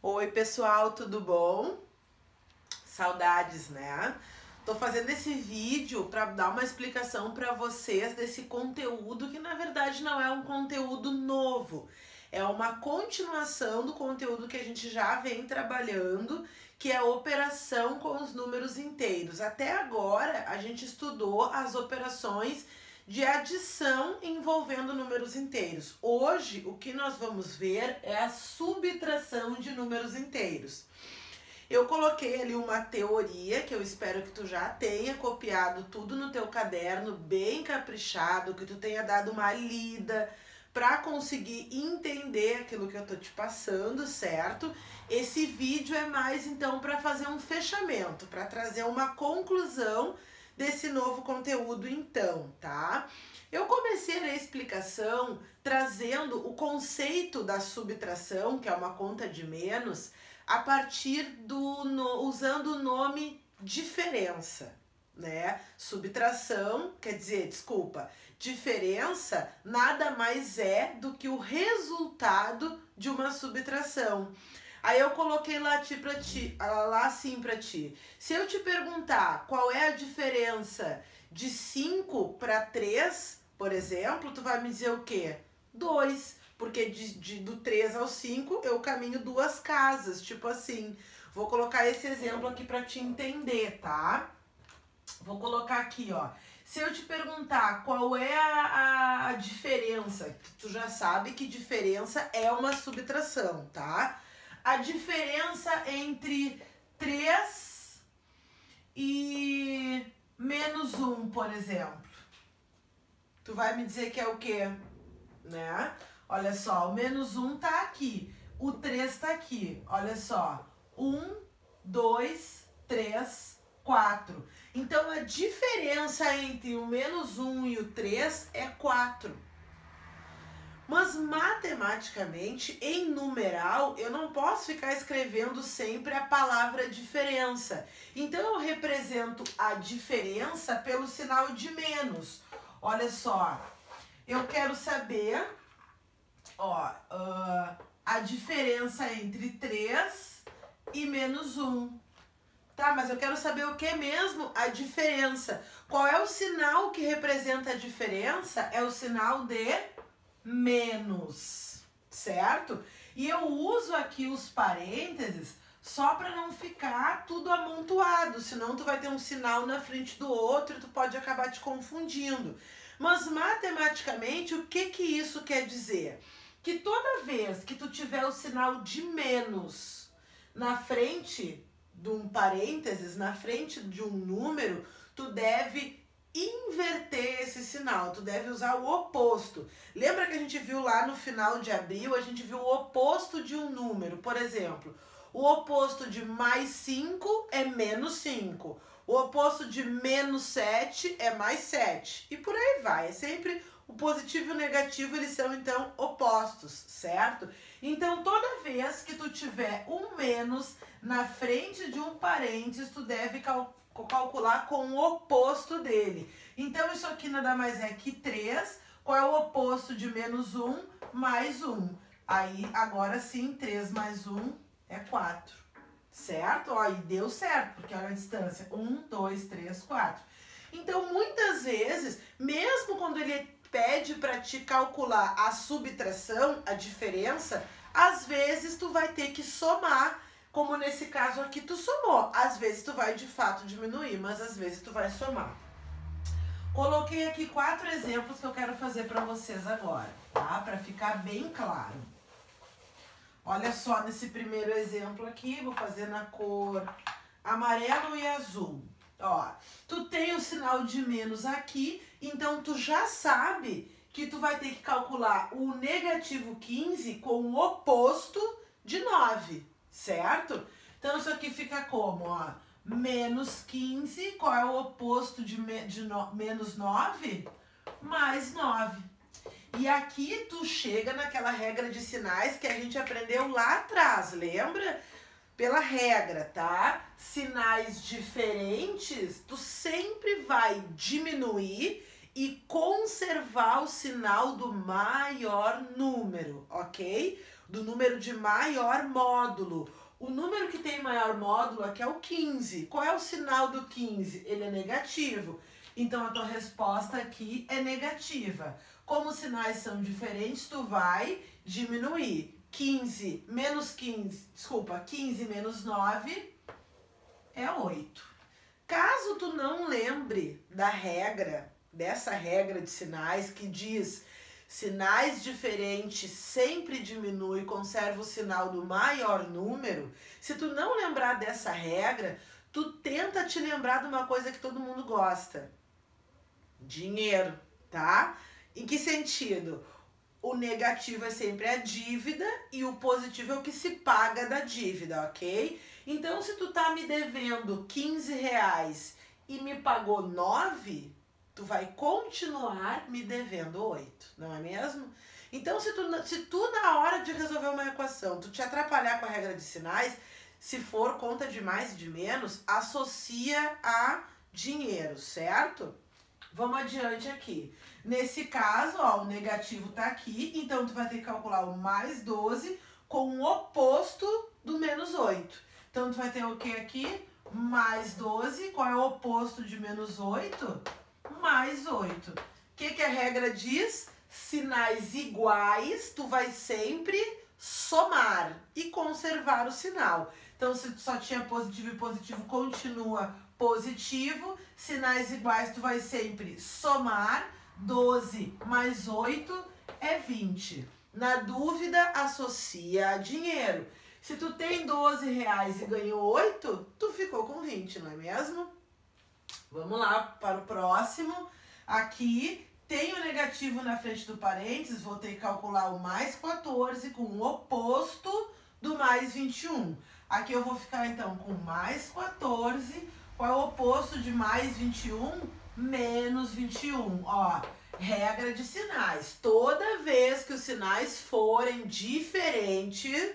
Oi pessoal, tudo bom? Saudades, né? Tô fazendo esse vídeo para dar uma explicação para vocês desse conteúdo que na verdade não é um conteúdo novo. É uma continuação do conteúdo que a gente já vem trabalhando, que é a operação com os números inteiros. Até agora a gente estudou as operações de adição envolvendo números inteiros. Hoje o que nós vamos ver é a subtração de números inteiros. Eu coloquei ali uma teoria que eu espero que tu já tenha copiado tudo no teu caderno, bem caprichado, que tu tenha dado uma lida para conseguir entender aquilo que eu tô te passando, certo? Esse vídeo é mais então para fazer um fechamento, para trazer uma conclusão desse novo conteúdo então, tá? Eu comecei a explicação trazendo o conceito da subtração, que é uma conta de menos, a partir usando o nome diferença, né? Subtração, quer dizer, desculpa, diferença nada mais é do que o resultado de uma subtração. Aí eu coloquei lá assim pra ti. Se eu te perguntar qual é a diferença de 5 para 3, por exemplo, tu vai me dizer o quê? 2. Porque do 3 ao 5 eu caminho 2 casas, tipo assim. Vou colocar esse exemplo aqui pra te entender, tá? Vou colocar aqui, ó. Se eu te perguntar qual é a diferença, tu já sabe que diferença é uma subtração, tá? A diferença entre 3 e menos 1, por exemplo. Tu vai me dizer que é o quê? Né? Olha só, o menos 1 tá aqui, o 3 tá aqui. Olha só, 1, 2, 3, 4. Então, a diferença entre o menos 1 e o 3 é 4. Mas, matematicamente, em numeral, eu não posso ficar escrevendo sempre a palavra diferença. Então, eu represento a diferença pelo sinal de menos. Olha só, eu quero saber, ó, a diferença entre 3 e menos 1. Tá, mas eu quero saber o que mesmo? A diferença. Qual é o sinal que representa a diferença? É o sinal de menos, certo? E eu uso aqui os parênteses só para não ficar tudo amontoado, senão tu vai ter um sinal na frente do outro e tu pode acabar te confundindo. Mas matematicamente, o que que isso quer dizer? Que toda vez que tu tiver o sinal de menos na frente de um parênteses, na frente de um número, tu deve inverter esse sinal, tu deve usar o oposto. Lembra que a gente viu lá no final de abril, a gente viu o oposto de um número, por exemplo, o oposto de mais 5 é menos 5, o oposto de menos 7 é mais 7, e por aí vai, é sempre o positivo e o negativo, eles são então opostos, certo? Então toda vez que tu tiver um menos na frente de um parênteses, tu deve calcular com o oposto dele. Então isso aqui nada mais é que 3, qual é o oposto de menos 1? Mais 1. Aí agora sim, 3 mais 1 é 4, certo? Ó, e deu certo, porque olha a distância, 1, 2, 3, 4. Então muitas vezes, mesmo quando ele pede para te calcular a subtração, a diferença, às vezes tu vai ter que somar, como nesse caso aqui tu somou. Às vezes tu vai de fato diminuir, mas às vezes tu vai somar. Coloquei aqui 4 exemplos que eu quero fazer para vocês agora, tá? Para ficar bem claro. Olha só, nesse primeiro exemplo aqui, vou fazer na cor amarelo e azul. Ó, tu tem o sinal de menos aqui, então tu já sabe que tu vai ter que calcular o negativo 15 com o oposto de 9, certo? Então isso aqui fica como, ó, menos 15, qual é o oposto de menos 9? Mais 9. E aqui tu chega naquela regra de sinais que a gente aprendeu lá atrás, lembra? Pela regra, tá? Sinais diferentes, tu sempre vai diminuir e conservar o sinal do maior número, ok? do número de maior módulo. O número que tem maior módulo aqui é o 15. Qual é o sinal do 15? Ele é negativo. Então, a tua resposta aqui é negativa. Como os sinais são diferentes, tu vai diminuir. 15 menos 15 menos 9 é 8. Caso tu não lembre dessa regra de sinais que diz sinais diferentes sempre diminui e conserva o sinal do maior número, se tu não lembrar dessa regra, tu tenta te lembrar de uma coisa que todo mundo gosta. Dinheiro, tá? Em que sentido? O negativo é sempre a dívida e o positivo é o que se paga da dívida, ok? Então, se tu tá me devendo 15 reais e me pagou 9, tu vai continuar me devendo 8, não é mesmo? Então, se tu na hora de resolver uma equação, tu te atrapalhar com a regra de sinais, se for conta de mais e de menos, associa a dinheiro, certo? Vamos adiante aqui. Nesse caso, ó, o negativo tá aqui, então tu vai ter que calcular o mais 12 com o oposto do menos 8. Então, tu vai ter o que aqui? Mais 12. Qual é o oposto de menos 8? Mais 8. O que a regra diz? Sinais iguais, tu vai sempre somar e conservar o sinal. Então, se tu só tinha positivo e positivo, continua positivo. Sinais iguais, tu vai sempre somar. 12 mais 8 é 20. Na dúvida, associa a dinheiro. Se tu tem 12 reais e ganhou 8, tu ficou com 20, não é mesmo? Vamos lá para o próximo. Aqui tem o negativo na frente do parênteses, vou ter que calcular o mais 14 com o oposto do mais 21. Aqui eu vou ficar então com mais 14, qual é o oposto de mais 21? Menos 21. Ó, regra de sinais. Toda vez que os sinais forem diferentes,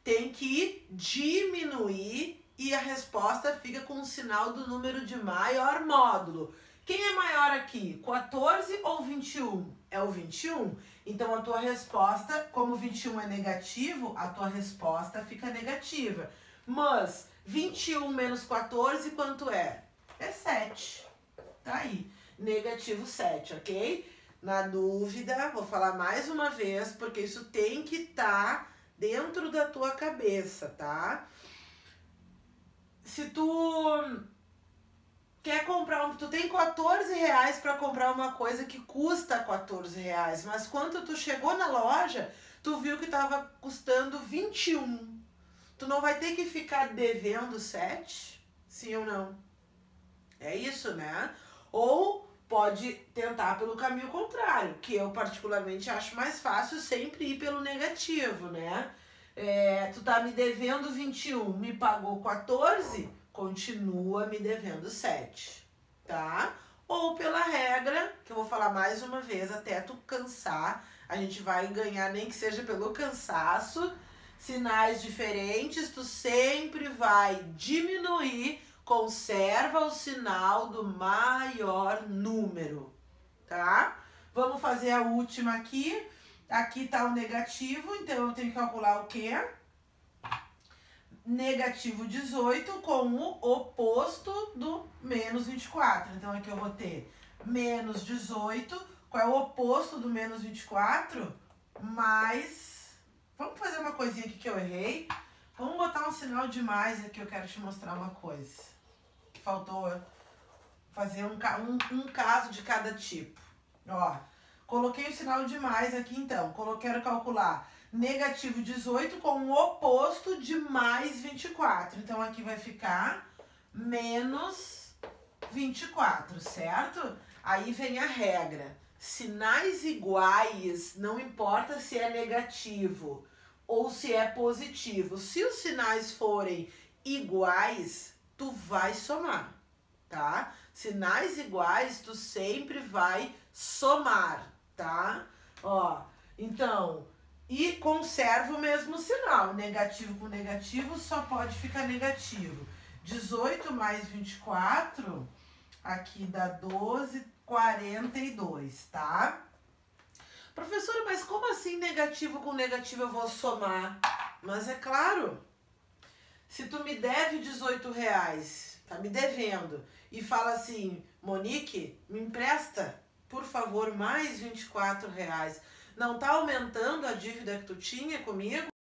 tem que diminuir e a resposta fica com o sinal do número de maior módulo. Quem é maior aqui? 14 ou 21? É o 21. Então, a tua resposta, como 21 é negativo, a tua resposta fica negativa. Mas 21 menos 14, quanto é? É 7. Tá aí. Negativo 7, ok? Na dúvida, vou falar mais uma vez, porque isso tem que estar dentro da tua cabeça, tá? Se tu quer comprar, tu tem 14 reais para comprar uma coisa que custa 14 reais, mas quando tu chegou na loja, tu viu que tava custando 21. Tu não vai ter que ficar devendo 7? Sim ou não? É isso, né? Ou pode tentar pelo caminho contrário, que eu particularmente acho mais fácil sempre ir pelo negativo, né? Tu tá me devendo 21, me pagou 14, continua me devendo 7, tá? Ou pela regra, que eu vou falar mais uma vez até tu cansar, a gente vai ganhar nem que seja pelo cansaço, sinais diferentes, tu sempre vai diminuir, conserva o sinal do maior número, tá? Vamos fazer a última aqui. Aqui tá o negativo, então eu tenho que calcular o quê? Negativo 18 com o oposto do menos 24. Então aqui eu vou ter menos 18. Qual é o oposto do menos 24? Mais... Vamos fazer uma coisinha aqui que eu errei. Vamos botar um sinal de mais aqui, eu quero te mostrar uma coisa. Faltou fazer um caso de cada tipo. Ó, coloquei o sinal de mais aqui então. Quero calcular negativo 18 com o oposto de mais 24. Então aqui vai ficar menos 24, certo? Aí vem a regra. Sinais iguais, não importa se é negativo ou se é positivo. Se os sinais forem iguais, tu vai somar, tá? Sinais iguais, tu sempre vai somar, tá? Ó, então, e conserva o mesmo sinal. Negativo com negativo só pode ficar negativo. 18 mais 24, aqui dá 12, 42, tá? Professora, mas como assim negativo com negativo eu vou somar? Mas é claro, se tu me deve R$18, tá me devendo, e fala assim, Monique, me empresta, por favor, mais R$24. Não tá aumentando a dívida que tu tinha comigo?